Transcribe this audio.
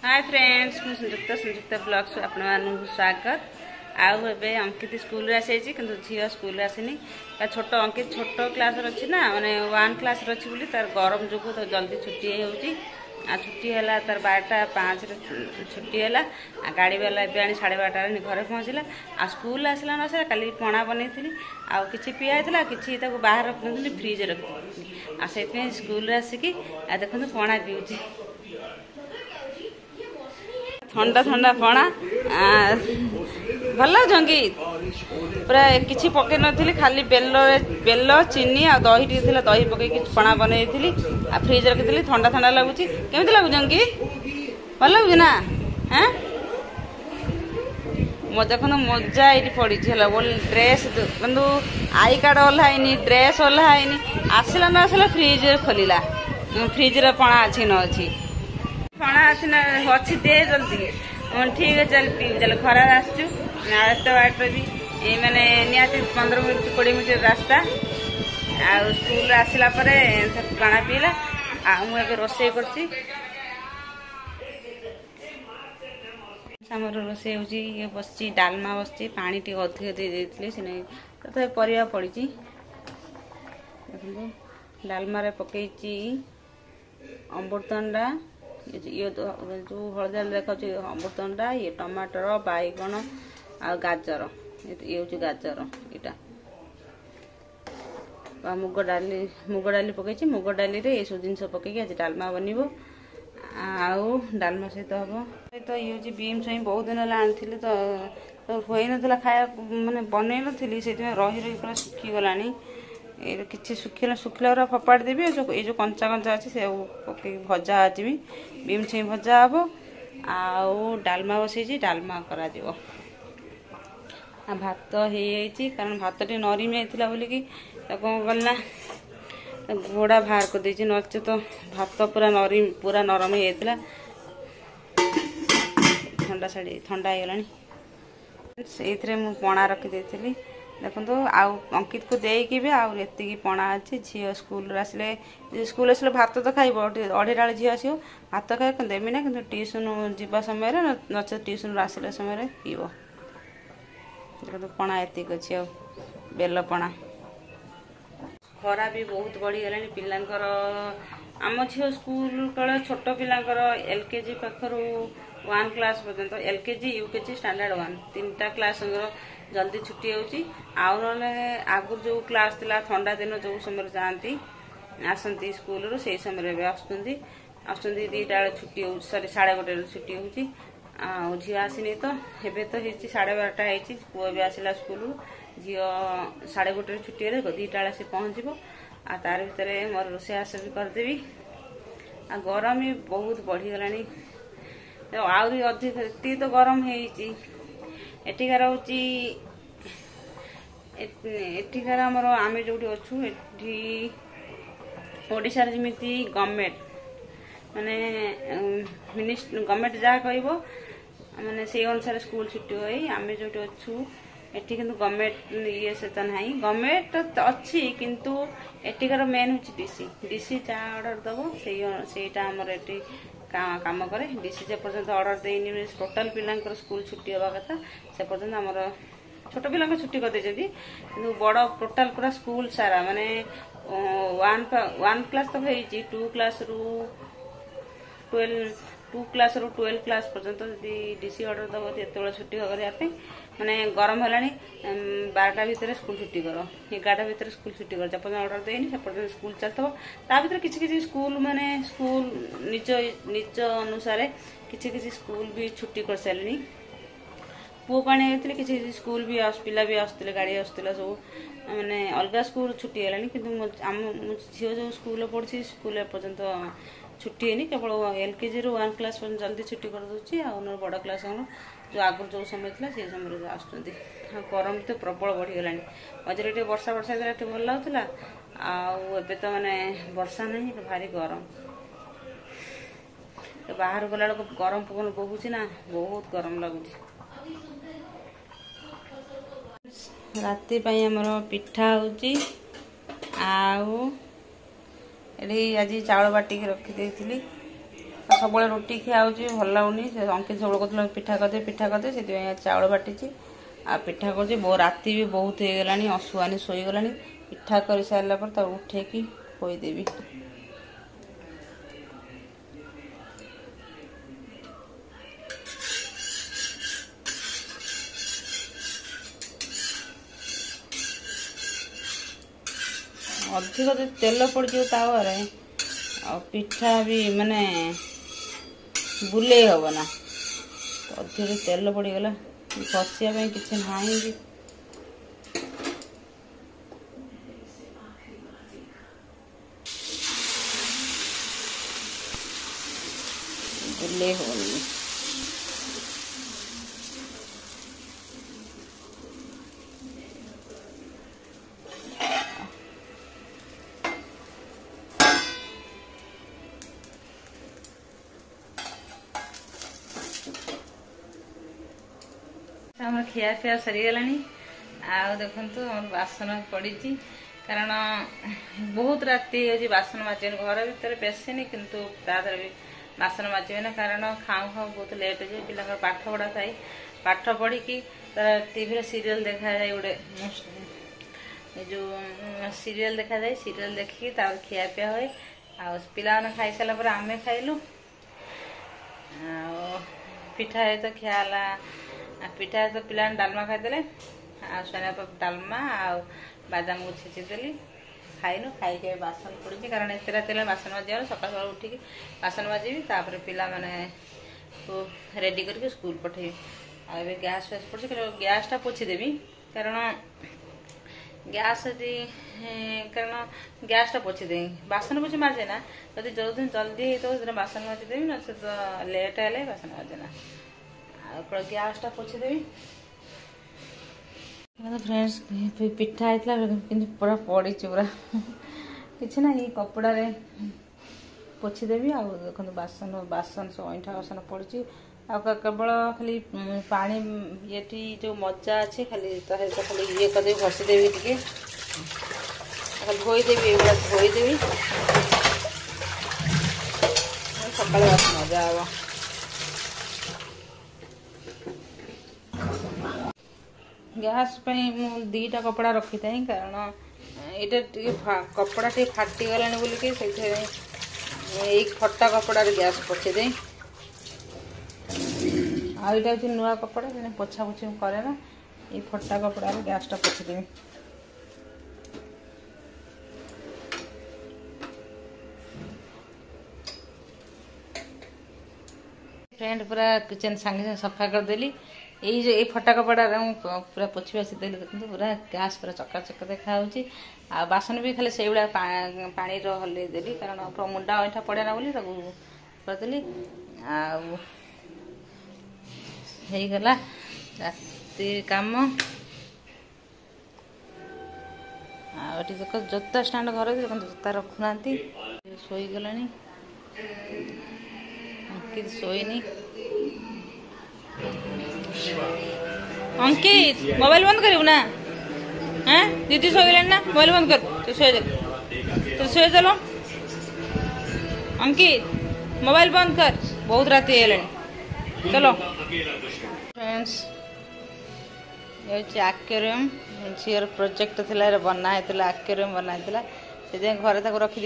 Hi friends संयुक्ता blogs आपण स्वागत। आउ ए अंकित स्कूल आसी झील स्कूल आसनी छोट अंकित छोट क्लास अच्छी ना माने 1 क्लास अच्छी तार गरम जो तो जल्दी छुट्टी होती छुट्टी है तार 12:05 छुट्टी है गाड़ी वाला ए 12:30 घरे पहुँचला आ स्कूल आसला ना सर कल पणा बनई कि पिया कि बाहर रखी फ्रिज रखी से स्कूल आसिकी देखो पणा पीऊँ ठंडा ठंडा पणा भल जंगी पूरा किसी पकई नी खाली बेल चीनी आ दही टी दही पकई पणा बनई फ्रिज रखी ठंडा ठंडा लगुच केमी लगुच जंगी भल लगुच ना हाँ देखो मजा ये पड़ी ड्रेस କିନ୍ତୁ आई कार्ड ओह्लैनी ड्रेस ओह्लैनी आसला न आसला फ्रिज खोलला फ्रिज पणा अच्छी न अच्छी पणा अच्छी न अच्छी दे जल्दी ठीक है चल पी चल खरा आसचु एत बाट भी मैंने निहाती 15 मिनट 20 मिनट रास्ता आ स्कूल आसला पणा पीला मुझे रोषे कर आमर रोषे हो ये बस डालमा बस पानी टी अधिक दे से तथा परिया पड़ी देखो डालमा पकई अमृतंडा ये जो हलदिया देखा अमृतंडा ये टमाटर बैगण आ गाजर ये हूँ गाजर यहाँ मुग डाली पकई मुग डाली ये सब जिन पकई आज डालमा बनब डालमा सहित हम तो ये हूँ बीम छुई बहुत दिन आनी तो हुई ना खाया मानने बनई नी से रही रही पूरा सुखीगला ये कि सुखिला फपाड़ देवी ये जो कंचा कंचा अच्छे से पकई भजा आज बीम छुई भजा हम डालमा बसई डालमा कर भात हो कारण भात टी नरम होता बोलिकी कौन कला घोड़ा बाहर कर दे नचे तो भात पूरा नरम होता ठंडा छाड़ी ठंडा होगला से पणा रखी देखो आउ अंकित को देकी भी आती पणा अच्छी झील स्कूल आसिले स्कूल आसिले भात तो खाइब 2:30 झील आस भात खाए देवी ना कि ट्यूशन जीवा समय नचे ट्यूशन आसला समय पीब देखो पणा एतिक अच्छी आ बेल पणा खरा भी बहुत बढ़ीगला पिलांकर आम झील स्कूल कल छोट पिलांकर एलकेजी पाखर 1 क्लास पर्यंत एलकेजी यूकेजी स्टैंडर्ड 1 3टा क्लास जल्दी छुट्टी होची आगुर जो क्लास थिला ठंडा दिन जो समय जाती आसती स्कूल से समय भी आसुँच 2टा छुट्टी हो सॉरी 1:30 छुट्टी होची झील आसनी तो हे तो 12:30 पुआ भी आसला स्कूल झील 1:30 छुट्टी है 2टा से पहुँचब तार भर मोर रोषेबास भी करदेवी गरम भी बहुत बढ़ीगला आहरी अधिक ये तो गरम होटिकार एठिकार आमर आम जो अच्छु ओडिशा जमी गवर्नमेंट माने गवर्नमेंट जहाँ कह माने से अनुसार स्कूल छुट्टी हुई आम जो अच्छु एटी किंतु गवर्नमेंट ये से तो ना गवर्नमेंट अच्छी किंतु एटिकार मेन हूँ डीसी जहाँ ऑर्डर दब से आमर एटी काम करे डीसी जे पर्यंत ऑर्डर देनी टोटाल पिलांकर स्कूल छुट्टी हवा कथा से पर्यंत आमर छोट पिला छुट्टी कर देती किंतु बड़ टोटाल पूरा स्कूल सारा माने 1 क्लास तो है 2 क्लास रु 12 क्लास पर्यंत डीसी ऑर्डर दब ये छुट्टी करने माने गरम है 12टा भितर स्कूल छुट्टी कर 11टा भितर स्कूल छुट्टी कर जब ऑर्डर देनी से स्कूल चलता ता भर किसी स्कूल माने स्कूल निज अनुसार किसी स्कूल भी छुट्टी कर सारे पुओ को आने किसी स्कूल भी पिला भी आसते गाड़ी आसला सब माने अलग स्कूल छुट्टी है कि झील जो स्कूल पढ़ी स्कूल एपर्यंत छुट्टी है केवल एलकेजी रु 1 क्लास पर्यंत जल्दी छुट्टी कर दूसरी बड़ क्लास जो आगुर जो समय था से समय आसुँच गरम तो प्रबल बढ़ीगला मझे वर्षा भल लगुला आबे तो माने वर्षा नहीं भारी गरम तो बाहर गला गरम पवन बहुची ना बहुत गरम लगुच राति आमर पिठा होची आज चाउल बाटिक रखी सब रुटी खिया भल लगुनि अंकित सब कहते पिठा करदे से चाउल बाटी आ पिठा कर राति भी बहुत हो गला असुआनी शोगला पिठा कर सारापर उठेकी खोदेवी। अधिक तेल पड़ तावे आ पिठा भी माने बुले हम ना अधिक तेल पड़गला खसिया किसी ना भी बुले होनी। आम खिया पिया सरीगला आ देखु बासन पड़ी कारण बहुत राति हो बासन माजे घर भर बेसिनी किंतु तादर भी बासन माजे ना कारण खाऊ खाऊ बहुत लेट हो पिला पाठ पढ़ा था पाठ पढ़ी तार टीवी सीरियल देखा जाए गोटे जो सीरियल देखा जाए सीरियल देखिकी खिया पिया हुए आ पिला खाई सारा आम खाइलु पिठा तो खियाला पिठा तो पिला डालमा खाईदे आना डालमा आ बादाम को छेचिदेली खाइनु खाई बासन पड़ी कारण एत रात बासन माजा सका सका उठिकी बासन माजी पिला माने रेडी करके स्कूल पठेबी आ गैस फैस पड़े गैसटा पोछीदेवी कारण गैस यदि कारण गैसटा पोछीदे बासन पोछी मार्जे ना जदि जो दिन जल्दी होता बासन माजिदेवी ना से तो लेट है बासन मार्जेना गैसटा पोछीदेवी। फ्रेंड्स पिठा होता पूरा पड़ी पूरा किसी ना ये कपड़ा रे पोछीदेवी आ देखो बासन बासन सब अईठा बासन पड़ी आ केवल खाली पानी ये जो मजा अच्छे खाली खाली ये करदे घसीदेवी टे धोईदेवी ये धोईदेवी सकाल बासन मजा हम गैस मु दीटा कपड़ा रखी था कारण यहाँ कपड़ा टे फाटीगला बोलिकी से फटा कपड़ा गैस पोछे आईटा हूँ नुआ कपड़ा पोछा पोछी करे ना ये फटा कपड़ा गैसटा पोछीदेवी। फ्रेंड पूरा किचन सांगे सांगे सफा करदेली ये जो ये फटा कपड़ा पूरा पोछी बासी देली देखते पूरा गैस पूरा चकाचक देखा आ बासन भी खाली से पानी हल्ले देली कारण मुंडा अईठा पड़े ना बोली करदेली गला राति काम आठ देख जोता स्टाण्ड घर जोता रखुना शोगला अंकित शोनी अंकित मोबाइल बंद करू ना हाँ दीदी शोगला ना मोबाइल बंद कर तो शो चलो अंकित मोबाइल बंद कर बहुत राति है चलो। फ्रेंड्स ये एक्वेरियम झीर प्रोजेक्ट थी बनाई एक्वेरियम बनाई से घर रखी